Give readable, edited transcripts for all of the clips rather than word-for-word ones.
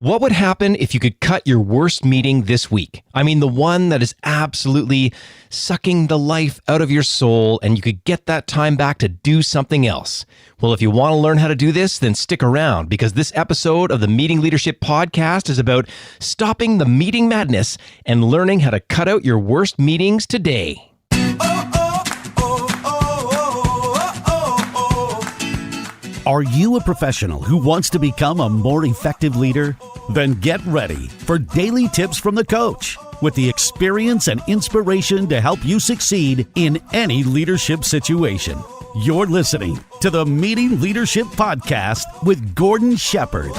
What would happen if you could cut your worst meeting this week? I mean, the one that is absolutely sucking the life out of your soul, and you could get that time back to do something else. Well, if you want to learn how to do this, then stick around, because this episode of the Meeting Leadership Podcast is about stopping the meeting madness and learning how to cut out your worst meetings today. Are you a professional who wants to become a more effective leader? Then get ready for daily tips from the coach with the experience and inspiration to help you succeed in any leadership situation. You're listening to the Meeting Leadership Podcast with Gordon Shepherd.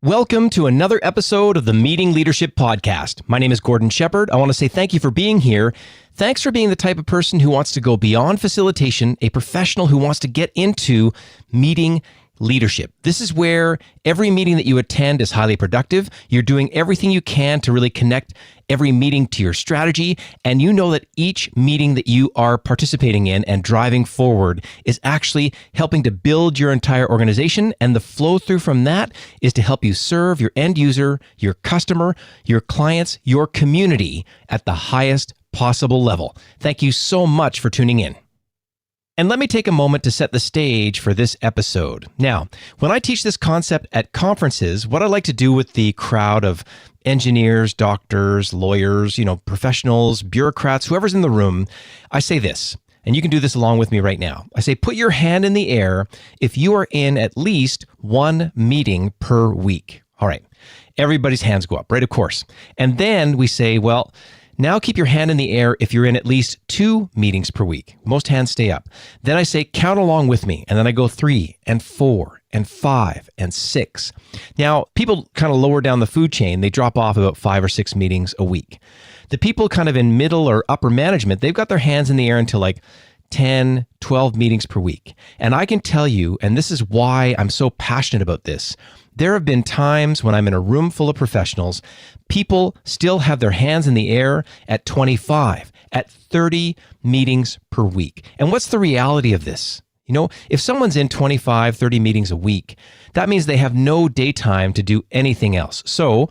Welcome to another episode of the Meeting Leadership Podcast. My name is Gordon Shepherd. I want to say thank you for being here. Thanks for being the type of person who wants to go beyond facilitation, a professional who wants to get into meeting leadership. This is where every meeting that you attend is highly productive. You're doing everything you can to really connect every meeting to your strategy, and you know that each meeting that you are participating in and driving forward is actually helping to build your entire organization, and the flow through from that is to help you serve your end user, your customer, your clients, your community at the highest possible level. Thank you so much for tuning in. And let me take a moment to set the stage for this episode. Now, when I teach this concept at conferences, what I like to do with the crowd of engineers, doctors, lawyers, professionals, bureaucrats, whoever's in the room, I say this, and you can do this along with me right now. I say, put your hand in the air if you are in at least one meeting per week. All right, everybody's hands go up, right? Of course. And then we say, well, now keep your hand in the air if you're in at least 2 meetings per week. Most hands stay up. Then I say, count along with me. And then I go 3 and 4 and 5 and 6. Now, people kind of lower down the food chain. They drop off about 5 or 6 meetings a week. The people kind of in middle or upper management, they've got their hands in the air until like 10, 12 meetings per week. And I can tell you, and this is why I'm so passionate about this, there have been times when I'm in a room full of professionals, people still have their hands in the air at 25, at 30 meetings per week. And what's the reality of this? If someone's in 25, 30 meetings a week, that means they have no daytime to do anything else. So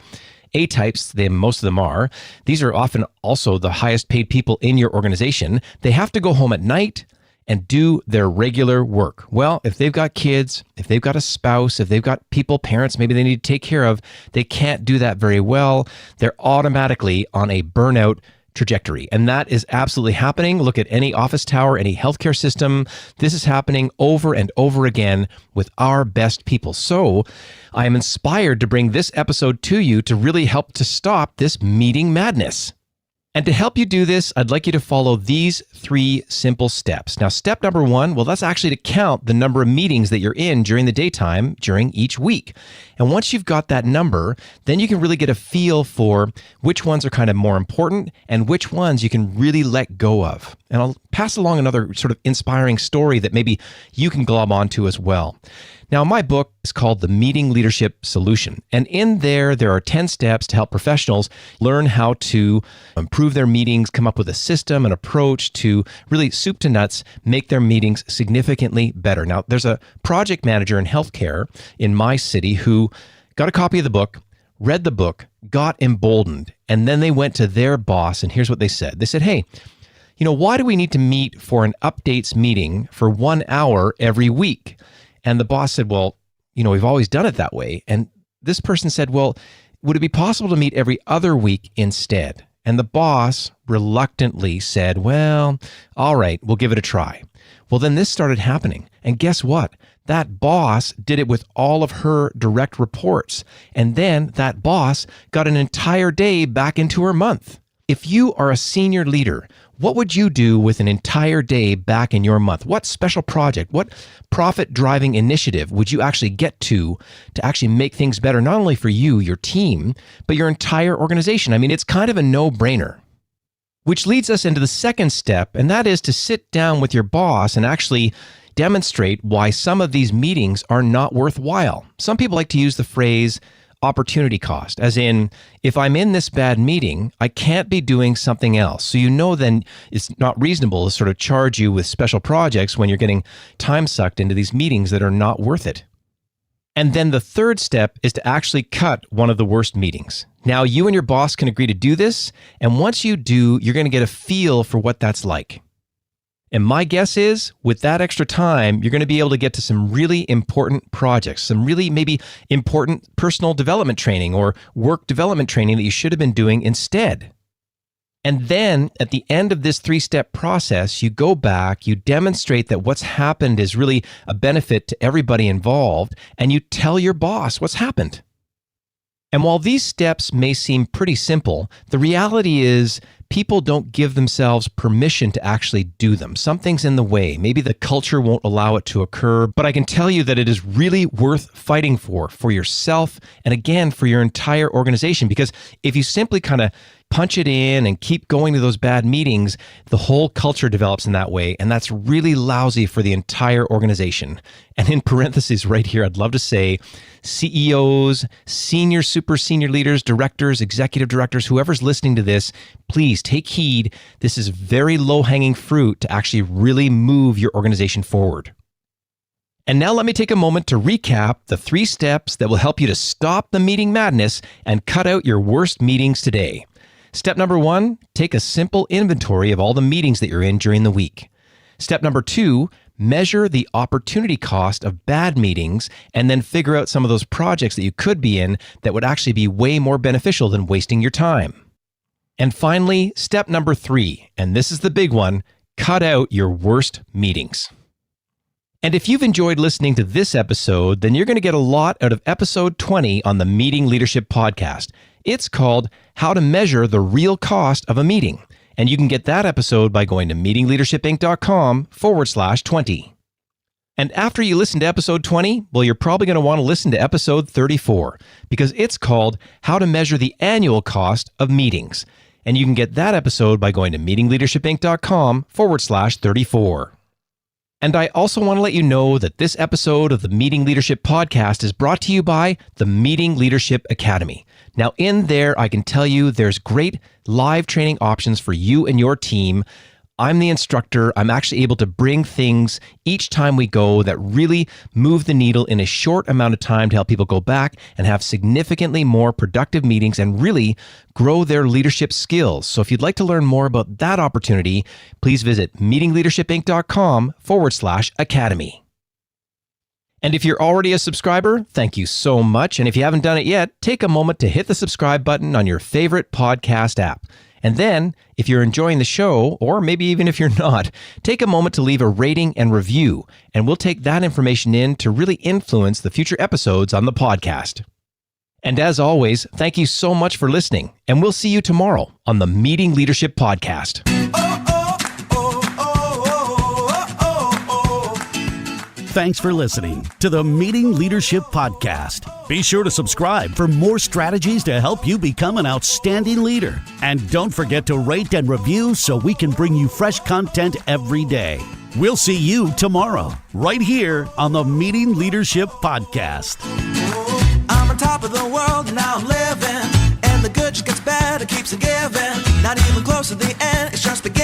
A-types, most of them are, these are often also the highest paid people in your organization. They have to go home at night and do their regular work. Well, if they've got kids, if they've got a spouse, if they've got parents maybe they need to take care of, they can't do that very well. They're automatically on a burnout trajectory. And that is absolutely happening. Look at any office tower, any healthcare system. This is happening over and over again with our best people. So I am inspired to bring this episode to you to really help to stop this meeting madness. And to help you do this, I'd like you to follow these 3 simple steps. Now, step number 1, well, that's actually to count the number of meetings that you're in during the daytime during each week. And once you've got that number, then you can really get a feel for which ones are kind of more important and which ones you can really let go of. And I'll pass along another sort of inspiring story that maybe you can glob onto as well. Now, my book is called The Meeting Leadership Solution. And in there are 10 steps to help professionals learn how to improve their meetings, come up with a system, an approach to really soup to nuts, make their meetings significantly better. Now, there's a project manager in healthcare in my city who got a copy of the book, read the book, got emboldened, and then they went to their boss, and here's what they said. They said, hey, why do we need to meet for an updates meeting for 1 hour every week? And the boss said, well, we've always done it that way. And this person said, well, would it be possible to meet every other week instead? And the boss reluctantly said, well, all right, we'll give it a try. Well, then this started happening. And guess what? That boss did it with all of her direct reports. And then that boss got an entire day back into her month. If you are a senior leader, what would you do with an entire day back in your month? What special project, what profit-driving initiative would you actually get to actually make things better, not only for you, your team, but your entire organization? I mean, it's kind of a no-brainer. Which leads us into the second step, and that is to sit down with your boss and actually demonstrate why some of these meetings are not worthwhile. Some people like to use the phrase, opportunity cost, as in, if I'm in this bad meeting, I can't be doing something else. So then it's not reasonable to sort of charge you with special projects when you're getting time sucked into these meetings that are not worth it. And then the third step is to actually cut one of the worst meetings. Now, you and your boss can agree to do this, and once you do, you're going to get a feel for what that's like. And my guess is, with that extra time, you're going to be able to get to some really important projects, some really maybe important personal development training or work development training that you should have been doing instead. And then at the end of this 3-step process, you go back, you demonstrate that what's happened is really a benefit to everybody involved, and you tell your boss what's happened. And while these steps may seem pretty simple, the reality is people don't give themselves permission to actually do them. Something's in the way. Maybe the culture won't allow it to occur, but I can tell you that it is really worth fighting for yourself and again, for your entire organization. Because if you simply kind of punch it in and keep going to those bad meetings, the whole culture develops in that way. And that's really lousy for the entire organization. And in parentheses right here, I'd love to say CEOs, senior, super senior leaders, directors, executive directors, whoever's listening to this, please take heed. This is very low-hanging fruit to actually really move your organization forward. And now let me take a moment to recap the 3 steps that will help you to stop the meeting madness and cut out your worst meetings today. Step number 1, take a simple inventory of all the meetings that you're in during the week. Step number 2, measure the opportunity cost of bad meetings and then figure out some of those projects that you could be in that would actually be way more beneficial than wasting your time. And finally, step number 3, and this is the big one, cut out your worst meetings. And if you've enjoyed listening to this episode, then you're going to get a lot out of episode 20 on the Meeting Leadership Podcast. It's called How to Measure the Real Cost of a Meeting. And you can get that episode by going to meetingleadershipinc.com/20. And after you listen to episode 20, well, you're probably going to want to listen to episode 34 because it's called How to Measure the Annual Cost of Meetings. And you can get that episode by going to meetingleadershipinc.com/34. And I also want to let you know that this episode of the Meeting Leadership Podcast is brought to you by the Meeting Leadership Academy. Now, in there, I can tell you there's great live training options for you and your team. I'm the instructor. I'm actually able to bring things each time we go that really move the needle in a short amount of time to help people go back and have significantly more productive meetings and really grow their leadership skills. So if you'd like to learn more about that opportunity, please visit meetingleadershipinc.com/academy. And if you're already a subscriber, thank you so much. And if you haven't done it yet, take a moment to hit the subscribe button on your favorite podcast app. And then, if you're enjoying the show, or maybe even if you're not, take a moment to leave a rating and review, and we'll take that information in to really influence the future episodes on the podcast. And as always, thank you so much for listening, and we'll see you tomorrow on the Meeting Leadership Podcast. Thanks for listening to the Meeting Leadership Podcast. Be sure to subscribe for more strategies to help you become an outstanding leader. And don't forget to rate and review so we can bring you fresh content every day. We'll see you tomorrow, right here on the Meeting Leadership Podcast. I'm on top of the world, now I'm living. And the good just gets better, keeps on giving. Not even close to the end, it's just beginning.